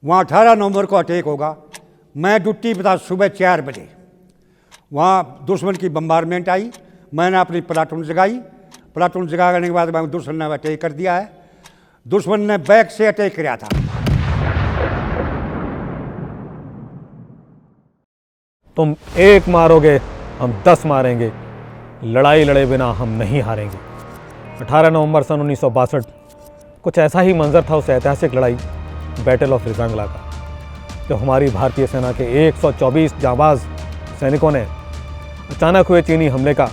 वहाँ 18 नवंबर को अटैक होगा। मैं ड्यूटी पे था सुबह 4 बजे। वहाँ दुश्मन की बम्बारमेंट आई, मैंने अपनी प्लाटून जगाई। प्लाटून जगाने के बाद दुश्मन ने अटैक कर दिया है। दुश्मन ने बैक से अटैक किया था। तुम एक मारोगे हम 10 मारेंगे, लड़ाई लड़े बिना हम नहीं हारेंगे। 18 नवंबर सन 1962 कुछ ऐसा ही मंजर था उस ऐतिहासिक लड़ाई बैटल ऑफ रिजांगला का, जब हमारी भारतीय सेना के 124 जांबाज सैनिकों ने अचानक हुए चीनी हमले का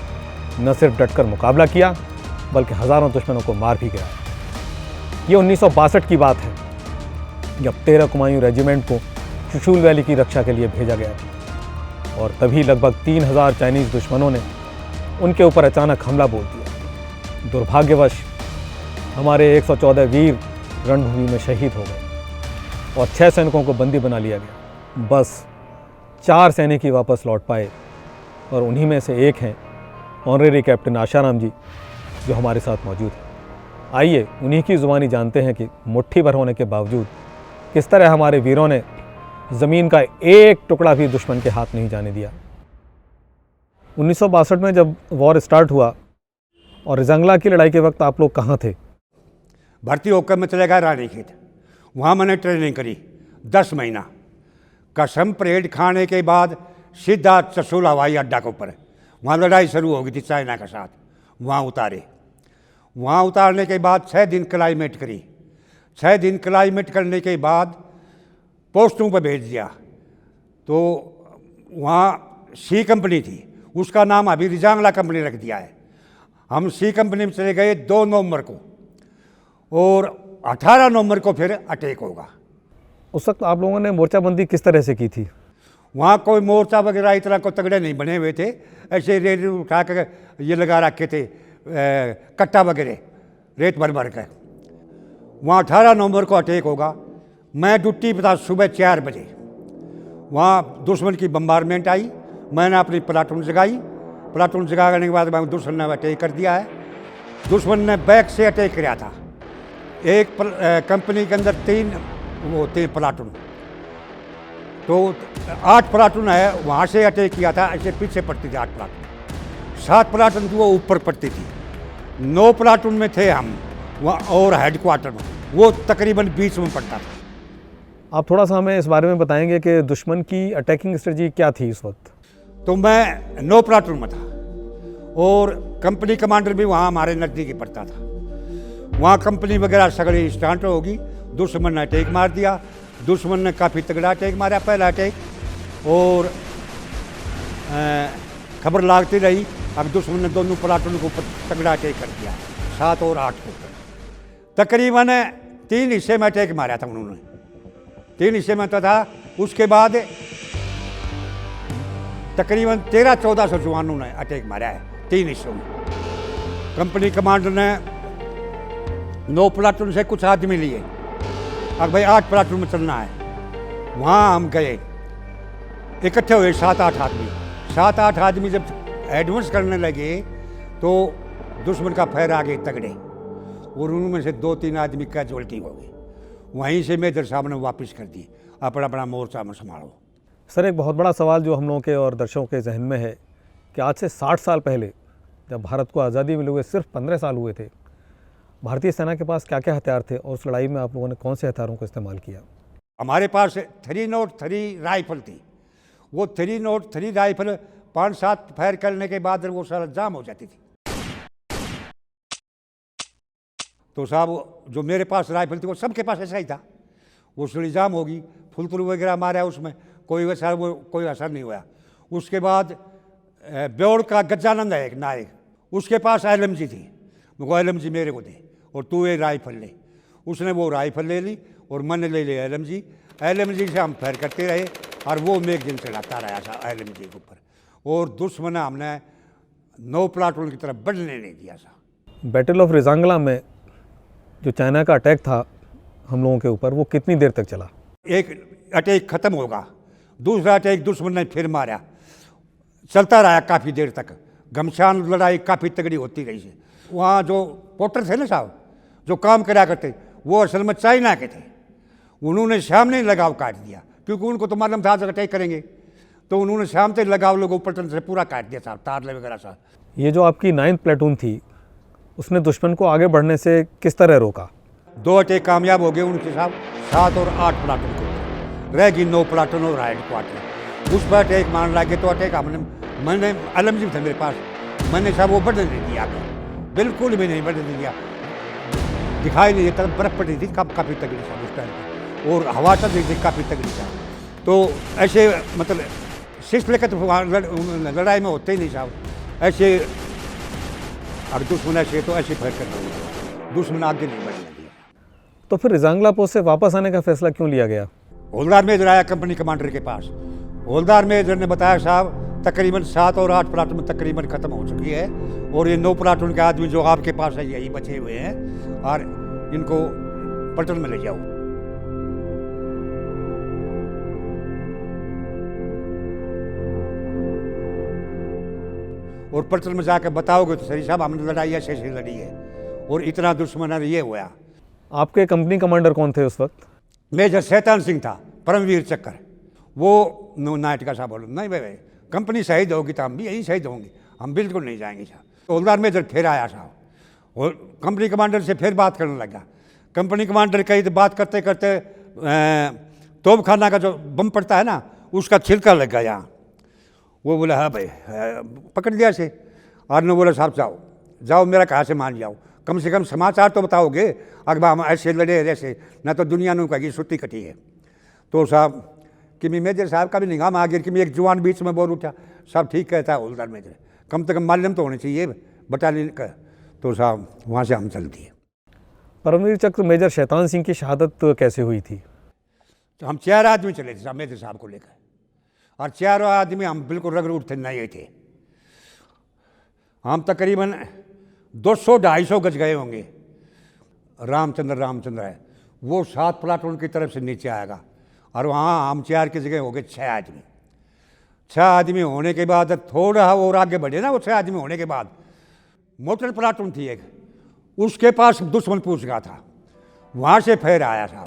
न सिर्फ डटकर मुकाबला किया बल्कि हज़ारों दुश्मनों को मार भी गया। ये 1962 की बात है, जब 13 कुमायूं रेजिमेंट को चुशूल वैली की रक्षा के लिए भेजा गया था और तभी लगभग 3000 चाइनीज़ दुश्मनों ने उनके ऊपर अचानक हमला बोल दिया। दुर्भाग्यवश हमारे 114 वीर रणभूमि में शहीद हो गए और 6 सैनिकों को बंदी बना लिया गया। बस 4 सैनिक ही वापस लौट पाए और उन्हीं में से एक हैं ऑनरेरी कैप्टन आशाराम जी, जो हमारे साथ मौजूद हैं। आइए उन्हीं की ज़ुबानी जानते हैं कि मुट्ठी भर होने के बावजूद किस तरह हमारे वीरों ने ज़मीन का एक टुकड़ा भी दुश्मन के हाथ नहीं जाने दिया। 1962 में जब वॉर स्टार्ट हुआ और रिजांगला की लड़ाई के वक्त आप लोग कहाँ थे? भर्ती होकर मैं चले गया रानीखेत। वहाँ मैंने ट्रेनिंग करी 10 महीना। कसम परेड खाने के बाद सीधा चसूल हवाई अड्डा के ऊपर, वहाँ लड़ाई शुरू हो गई थी चाइना के साथ। वहाँ उतारे। वहाँ उतारने के बाद 6 दिन क्लाइमेट करी। 6 दिन क्लाइमेट करने के बाद पोस्टों पर भेज दिया। तो वहाँ सी कंपनी थी, उसका नाम अभी रिजांगला कंपनी रख दिया है। हम सी कंपनी में चले गए 2 नवंबर को और 18 नवंबर को फिर अटैक होगा। उस वक्त आप लोगों ने मोर्चाबंदी किस तरह से की थी? वहाँ कोई मोर्चा वगैरह इतना को तगड़े नहीं बने हुए थे, ऐसे रेत उठा कर ये लगा रखे थे, कट्टा वगैरह रेत भर भर कर। वहाँ 18 नवंबर को अटैक होगा। मैं ड्यूटी पे था सुबह 4 बजे। वहाँ दुश्मन की बम्बारमेंट आई, मैंने अपनी प्लाटून जगाई। प्लाटून जगाने के बाद दुश्मन ने अटैक कर दिया है। दुश्मन ने बैक से अटैक किया था। एक कंपनी के अंदर 3 वो थे प्लाटून, तो 8 प्लाटून है, वहाँ से अटैक किया था। ऐसे पीछे पड़ती थी 8 प्लाटून। 7 प्लाटून थी वो ऊपर पड़ती थी। 9 प्लाटून में थे हम वहाँ, और हेडक्वार्टर में वो तकरीबन बीच में पड़ता था। आप थोड़ा सा हमें इस बारे में बताएंगे कि दुश्मन की अटैकिंग स्ट्रेटजी क्या थी इस वक्त? तो मैं 9 प्लाटून में था और कंपनी कमांडर भी वहाँ हमारे नज़दीक ही पड़ता था। वहाँ कंपनी वगैरह सगड़ी स्टार्ट होगी। दुश्मन ने अटैक मार दिया। दुश्मन ने काफ़ी तगड़ा अटैक मारा, पहला अटैक, और खबर लागती रही। अब दुश्मन ने दोनों प्लाटून के ऊपर तगड़ा अटैक कर दिया, 7 और 8 को। तकरीबन 3 हिस्से में अटैक मारा था उन्होंने, 3 हिस्से में तो था। उसके बाद तकरीबन 1300-1400 जवानों ने अटैक मारा है 3 हिस्सों में। कंपनी कमांडर ने 9 प्लाटून से कुछ आदमी लिए, अब भाई 8 प्लाटून में चलना है। वहाँ हम गए, इकट्ठे हुए 7-8 आदमी। 7-8 आदमी जब एडवांस करने लगे तो दुश्मन का फैर आ गए तगड़े, और उनमें से 2-3 आदमी कैजुअल्टी हो गई। वहीं से मेजर साहब ने वापस कर दी, अपना अपना मोर्चा में संभालो। सर, एक बहुत बड़ा सवाल जो हम लोगों के और दर्शकों के जहन में है कि आज से 60 साल पहले जब भारत को आज़ादी मिले हुए सिर्फ 15 साल हुए थे, भारतीय सेना के पास क्या क्या हथियार थे और उस लड़ाई में आप लोगों ने कौन से हथियारों का इस्तेमाल किया? हमारे पास 303 राइफल थी। वो 303 राइफल 5-7 फायर करने के बाद वो सारा जाम हो जाती थी। तो साहब जो मेरे पास राइफल थी वो सबके पास ऐसा ही था। वो सड़ी जाम होगी, फुलतुल वगैरह मारा उसमें, कोई असर नहीं हुआ। उसके बाद ब्योड़ का गजानंद है एक नायक, उसके पास LMG थी। वो LMG मेरे को दे और तू ये राइफल ले। उसने वो राइफल ले ली और मैंने ले लिया LMG से हम फायर करते रहे और वो मैगजीन चलाता रहा था LMG के ऊपर, और दुश्मन हमने 9 प्लाटून की तरफ बढ़ने नहीं दिया था। बैटल ऑफ रिजांगला में जो चाइना का अटैक था हम लोगों के ऊपर, वो कितनी देर तक चला? एक अटैक ख़त्म होगा, दूसरा अटैक दुश्मन ने फिर मारा, चलता रहा काफ़ी देर तक। घमसान लड़ाई काफ़ी तगड़ी होती रही है। वहाँ जो पोर्टर थे ना साहब, जो काम करा करते, वो असल में चाइना के थे। उन्होंने सामने ही लगाव काट दिया, क्योंकि उनको तो मालूम था अटैक करेंगे, तो उन्होंने शाम से लगाव लोगों पलटन से पूरा काट दिया साहब, तार वगैरह साहब। ये जो आपकी 9th प्लेटून थी, उसने दुश्मन को आगे बढ़ने से किस तरह रोका? 2 अटैक कामयाब हो गए उनके साहब, 7 और 8 प्लाटून को, रह गई 9 प्लाटून और हेड क्वार्टर। उस पर अटैक मारने लगे तो अटैक मैंने अलम जी थे मेरे पास, मैंने साहब वो बढ़ने नहीं दिया, बिल्कुल भी नहीं बढ़ने दिया, दिखाई नहीं देता, बर्फ पड़ी थी काफ़ी तगड़ी साहब उस टाइम पर, और हवा चल रही थी काफ़ी तगड़ी साहब। तो ऐसे मतलब सिक्स लेकर तो लड़ाई में होते ही नहीं साहब, ऐसे और दुश्मन ऐसे तो ऐसे फैर कर रहे, दुश्मन आगे नहीं बढ़ने दिया। तो फिर रिजांगला पोस्ट से वापस आने का फैसला क्यों लिया गया? हवलदार मेजर आया कंपनी कमांडर के पास, हवलदार मेजर ने बताया साहब तकरीबन 7 और 8 प्लाटून तकरीबन ख़त्म हो चुकी है, और ये 9 प्लाटून के आदमी जो आपके पास है यही बचे हुए हैं, और इनको पलटन में ले जाओ। और पलटन में जाकर बताओगे तो सही साहब हमने लड़ाई ऐसे ऐसे लड़ी है, और इतना दुश्मन है, ये हुआ। आपके कंपनी कमांडर कौन थे उस वक्त? मेजर शैतान सिंह था, परमवीर चक्कर, वो नाइट का साहब बोलो नहीं भाई कंपनी शहीद होगी तो हम भी यहीं शहीद होंगे, हम बिल्कुल नहीं जाएंगे साहब। तो हवलदार मेजर फिर आया साहब, और कंपनी कमांडर से फिर बात करने लगा। कंपनी कमांडर कही तो बात करते करते तोप खाना का जो बम पड़ता है ना, उसका छिलका लग गया यहाँ। वो बोला हाँ भाई, पकड़ लिया से, और ने बोला साहब जाओ जाओ मेरा कहाँ से मान जाओ, कम से कम समाचार तो बताओगे, अगर हम ऐसे लड़े ऐसे, ना तो दुनिया ने कहेगी छुट्टी कटी है। तो साहब कि मैं मेजर साहब का भी निगाह में आ गया कि मैं एक जवान बीच में बोल उठा, साहब ठीक कहता है हवलदार मेजर, कम से कम मालूम तो होने चाहिए बटालियन का। तो साहब वहाँ से हम चल दिए। परमवीर चक्र मेजर शैतान सिंह की शहादत कैसे हुई थी? तो हम 4 आदमी चले थे साहब मेजर साहब को लेकर, और 4 आदमी हम बिल्कुल रगड़ उठते नहीं थे। हम तकरीबन 200-250 गज गए होंगे। रामचंद्र है वो 7 प्लाटून की तरफ से नीचे आएगा, और वहाँ हम 4 की जगह हो गए 6 आदमी। 6 आदमी होने के बाद थोड़ा और आगे बढ़े ना, वो 6 आदमी होने के बाद मोटर प्लाटून थी एक, उसके पास दुश्मन पूछ गया था, वहाँ से फैर आया था।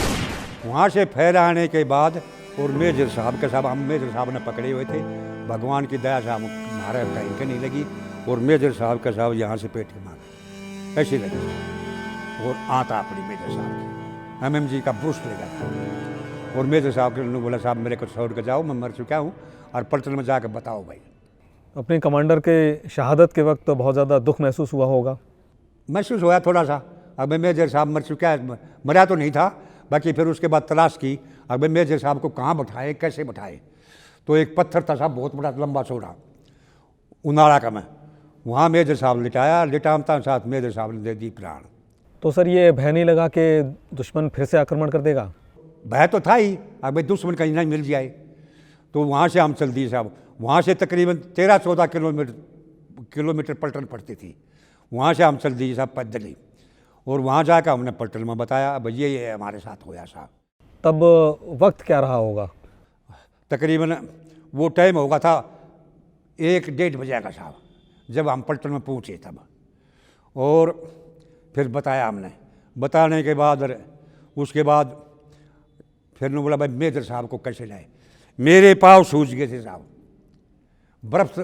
वहाँ से फैर आने के बाद और मेजर साहब के साहब, हम मेजर साहब ने पकड़े हुए थे, भगवान की दया से हम हमारे कहीं के नहीं लगी, और मेजर साहब का साहब यहाँ से पेट के मारे ऐसी लगी, और आता पड़ी मेजर साहब की, MMG का बूस्ट लेगा था। और मेजर साहब ने बोला साहब मेरे को छोड़ कर जाओ, मैं मर चुका हूँ, और पलटन में जाकर बताओ भाई। अपने कमांडर के शहादत के वक्त तो बहुत ज़्यादा दुख महसूस हुआ होगा? महसूस हुआ थोड़ा सा। अब मेजर साहब मर चुका है, मरा तो नहीं था, बाकी फिर उसके बाद तलाश की, अब मेजर साहब को कहाँ बैठाए कैसे बैठाए। तो एक पत्थर था साहब बहुत बड़ा लंबा चौड़ा उनाड़ा का, मैं वहाँ मेजर साहब लिटाया, लिटामता साथ मेजर साहब ने दे दी प्राण। तो सर ये भय नहीं लगा कि दुश्मन फिर से आक्रमण कर देगा? भय तो था ही, अब दुश्मन कहीं नहीं मिल जाए। तो वहाँ से हम चल दिए साहब, वहाँ से तकरीबन 13-14 किलोमीटर पलटन पड़ती थी, वहाँ से हम चल दिए साहब पैदल ही, और वहाँ जाकर हमने पलटन में बताया अब ये हमारे साथ होया साहब। तब वक्त क्या रहा होगा? तकरीबन वो टाइम होगा था 1-1:30 बजे का साहब, जब हम पलटन में पहुँचे तब। और फिर बताया हमने, बताने के बाद उसके बाद फिर ने बोला भाई मेजर साहब को कैसे लाए। मेरे पाँव सूज गए थे साहब, बर्फ़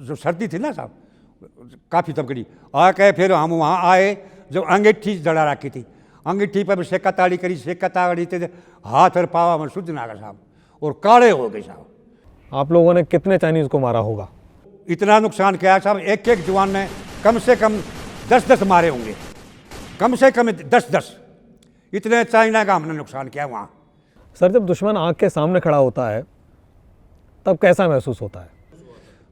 जो सर्दी थी ना साहब काफ़ी तबकड़ी आ के। फिर हम वहाँ आए, जब अंगीठी जड़ा रखी थी, अंगीठी पर सेका ताड़ी करी, सेका ताड़ी थे, हाथ और पावा में शुद्ध नागा साहब, और काले हो गए साहब। आप लोगों ने कितने चाइनीज़ को मारा होगा? इतना नुकसान किया साहब, एक जवान ने कम से कम 10-10 मारे होंगे, कम से कम 10-10, इतने चाइना का हमने नुकसान किया वहाँ। सर जब दुश्मन आँख के सामने खड़ा होता है तब कैसा महसूस होता है?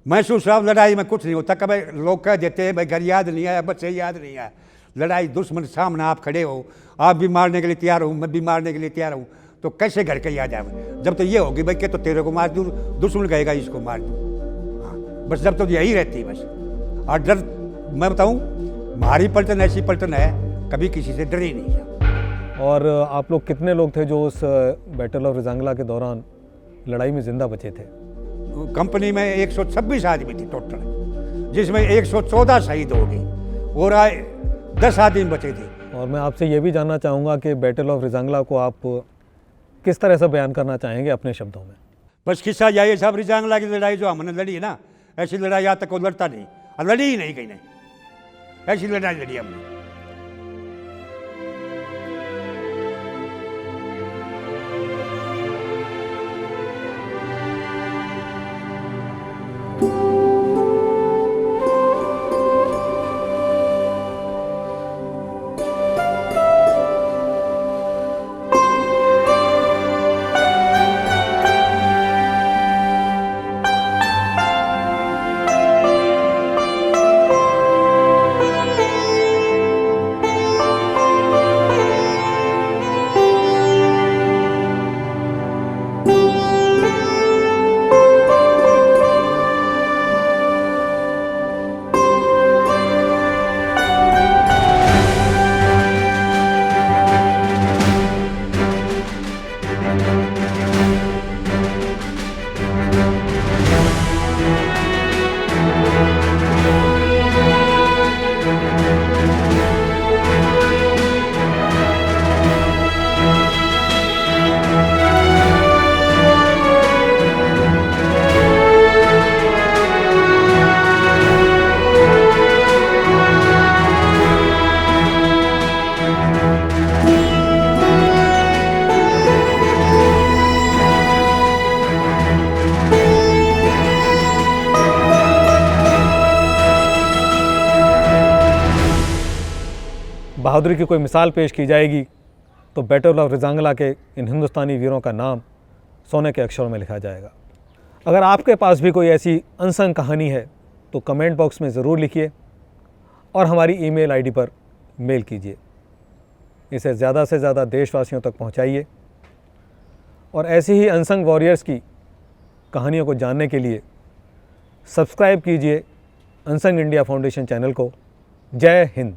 महसूस साहब लड़ाई में कुछ नहीं होता। कभी लोग कह देते हैं भाई घर याद नहीं आया, बच्चे याद नहीं आया। लड़ाई दुश्मन सामने आप खड़े हो, आप भी मारने के लिए तैयार हो, मैं भी मारने के लिए तैयार हूँ, तो कैसे घर के याद आए? जब तो ये होगी भाई कि तो तेरे को मार दूँ, दुश्मन कहेगा इसको मार दूँ। हाँ बस जब तो यही रहती है बस। और डर मैं बताऊँ, हमारी पलटन ऐसी पलटन है कभी किसी से डरी नहीं। और आप लोग कितने लोग थे जो उस बैटल ऑफ रिजांगला के दौरान लड़ाई में जिंदा बचे थे? कंपनी में 126 आदमी थे टोटल, जिसमें 114 शहीद हो गए और 10 आदमी बचे थे। और मैं आपसे ये भी जानना चाहूँगा कि बैटल ऑफ रिजांगला को आप किस तरह से बयान करना चाहेंगे अपने शब्दों में? बस किस्सा यही साहब रिजांगला की लड़ाई जो हमने लड़ी है ना, ऐसी लड़ाई आज तक कोई लड़ता नहीं, और लड़ी ही नहीं कहीं नहीं, ऐसी लड़ाई लड़ी हमने। बहादुरी की कोई मिसाल पेश की जाएगी तो बैटल ऑफ रिजांगला के इन हिंदुस्तानी वीरों का नाम सोने के अक्षरों में लिखा जाएगा। अगर आपके पास भी कोई ऐसी अनसंग कहानी है तो कमेंट बॉक्स में ज़रूर लिखिए और हमारी ईमेल आईडी पर मेल कीजिए। इसे ज़्यादा से ज़्यादा देशवासियों तक पहुंचाइए और ऐसी ही अनसंग वॉरियर्स की कहानियों को जानने के लिए सब्सक्राइब कीजिए अनसंग इंडिया फाउंडेशन चैनल को। जय हिंद।